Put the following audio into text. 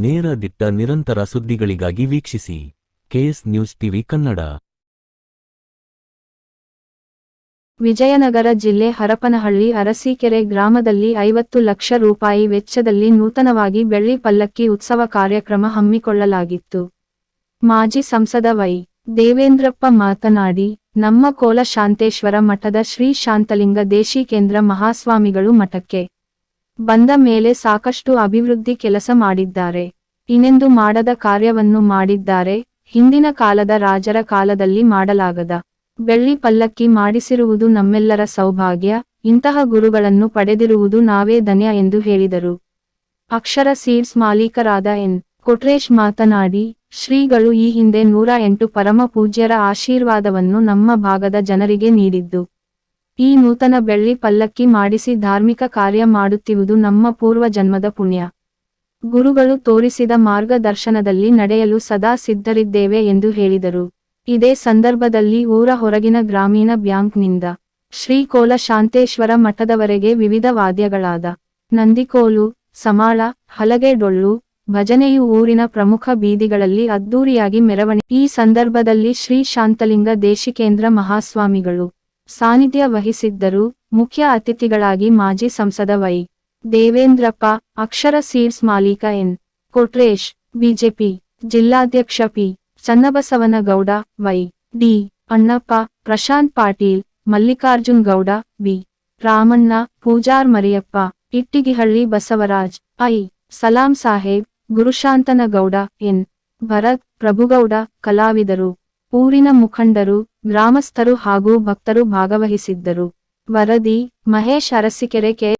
ನೇರ ದಿಟ್ಟ ನಿರಂತರ ಸುದ್ದಿಗಳಿಗಾಗಿ ವೀಕ್ಷಿಸಿ KS news TV Kannada. Vijayanagara ಜಿಲ್ಲೆ ಹರಪನಹಳ್ಳಿ ಅರಸೀಕೆರೆ ಗ್ರಾಮದಲ್ಲಿ 50 ಲಕ್ಷ ರೂಪಾಯಿ ವೆಚ್ಚದಲ್ಲಿ ನೂತನವಾಗಿ ಬೆಳ್ಳಿ ಪಲ್ಲಕ್ಕಿ ಉತ್ಸವ ಕಾರ್ಯಕ್ರಮ ಹಮ್ಮಿಕೊಳ್ಳಲಾಗಿತ್ತು. ಮಾಜಿ ಸಂಸದ ವೈ. ದೇವೇಂದ್ರಪ್ಪ ಮಾತನಾಡಿ, ನಮ್ಮ ಕೋಲ ಶಾಂತೇಶ್ವರ ಮಠದ ಶ್ರೀ ಶಾಂತಲಿಂಗ ದೇಶಿಕೇಂದ್ರ ಮಹಾಸ್ವಾಮಿಗಳು ಮಠಕ್ಕೆ ಬಂದ ಮೇಲೆ ಸಾಕಷ್ಟು ಅಭಿವೃದ್ಧಿ ಕೆಲಸ ಮಾಡಿದ್ದಾರೆ. ಇನ್ನೆಂದೂ ಮಾಡದ ಕಾರ್ಯವನ್ನು ಮಾಡಿದ್ದಾರೆ. ಹಿಂದಿನ ಕಾಲದ ರಾಜರ ಕಾಲದಲ್ಲಿ ಮಾಡಲಾಗದ ಬೆಳ್ಳಿ ಪಲ್ಲಕ್ಕಿ ಮಾಡಿಸಿರುವುದು ನಮ್ಮೆಲ್ಲರ ಸೌಭಾಗ್ಯ. ಇಂತಹ ಗುರುಗಳನ್ನು ಪಡೆದಿರುವುದು ನಾವೇ ಧನ್ಯ ಎಂದು ಹೇಳಿದರು. ಅಕ್ಷರ ಸೀಡ್ಸ್ ಮಾಲೀಕರಾದ ಎನ್. ಕೊಟ್ರೇಶ್ ಮಾತನಾಡಿ, ಶ್ರೀಗಳು ಈ ಹಿಂದೆ 108 ಪರಮ ಪೂಜ್ಯರ ಆಶೀರ್ವಾದವನ್ನು ನಮ್ಮ ಭಾಗದ ಜನರಿಗೆ ನೀಡಿದ್ದು, ಈ ನೂತನ ಬೆಳ್ಳಿ ಪಲ್ಲಕ್ಕಿ ಮಾಡಿಸಿ ಧಾರ್ಮಿಕ ಕಾರ್ಯ ಮಾಡುತ್ತಿರುವುದು ನಮ್ಮ ಪೂರ್ವ ಜನ್ಮದ ಪುಣ್ಯ. ಗುರುಗಳು ತೋರಿಸಿದ ಮಾರ್ಗದರ್ಶನದಲ್ಲಿ ನಡೆಯಲು ಸದಾ ಸಿದ್ಧರಿದ್ದೇವೆ ಎಂದು ಹೇಳಿದರು. ಇದೇ ಸಂದರ್ಭದಲ್ಲಿ ಊರ ಹೊರಗಿನ ಗ್ರಾಮೀಣ ಬ್ಯಾಂಕ್ನಿಂದ ಶ್ರೀ ಕೋಲ ಶಾಂತೇಶ್ವರ ಮಠದವರೆಗೆ ವಿವಿಧ ವಾದ್ಯಗಳಾದ ನಂದಿಕೋಲು, ಸಮಾಳ, ಹಲಗೆ, ಡೊಳ್ಳು, ಭಜನೆಯು ಊರಿನ ಪ್ರಮುಖ ಬೀದಿಗಳಲ್ಲಿ ಅದ್ದೂರಿಯಾಗಿ ಮೆರವಣಿಗೆ. ಈ ಸಂದರ್ಭದಲ್ಲಿ ಶ್ರೀ ಶಾಂತಲಿಂಗ ದೇಶಿಕೇಂದ್ರ ಮಹಾಸ್ವಾಮಿಗಳು ಸಾನ್ನಿಧ್ಯ ವಹಿಸಿದ್ದರು. ಮುಖ್ಯ ಅತಿಥಿಗಳಾಗಿ ಮಾಜಿ ಸಂಸದ ವೈ. ದೇವೇಂದ್ರಪ್ಪ, ಅಕ್ಷರ ಸೀಡ್ಸ್ ಮಾಲೀಕ ಎನ್. ಕೊಟ್ರೇಶ್, ಬಿಜೆಪಿ ಜಿಲ್ಲಾಧ್ಯಕ್ಷ P. Channabasavanagouda, Y. D. Annappa, Prashanth Patil, Mallikarjun Gowda, B. Ramanna, Pujar Mariyappa, Ittigihalli Basavaraj, I. Salam Saheb, Gurushanthanagouda, N. Bharath, Prabhugouda, ಕಲಾವಿದರು, ಊರಿನ ಮುಖಂಡರು, ಗ್ರಾಮಸ್ಥರು ಹಾಗೂ ಭಕ್ತರು ಭಾಗವಹಿಸಿದ್ದರು. ವರದಿ ಮಹೇಶ್, ಅರಸೀಕೆರೆ. ಕೆ.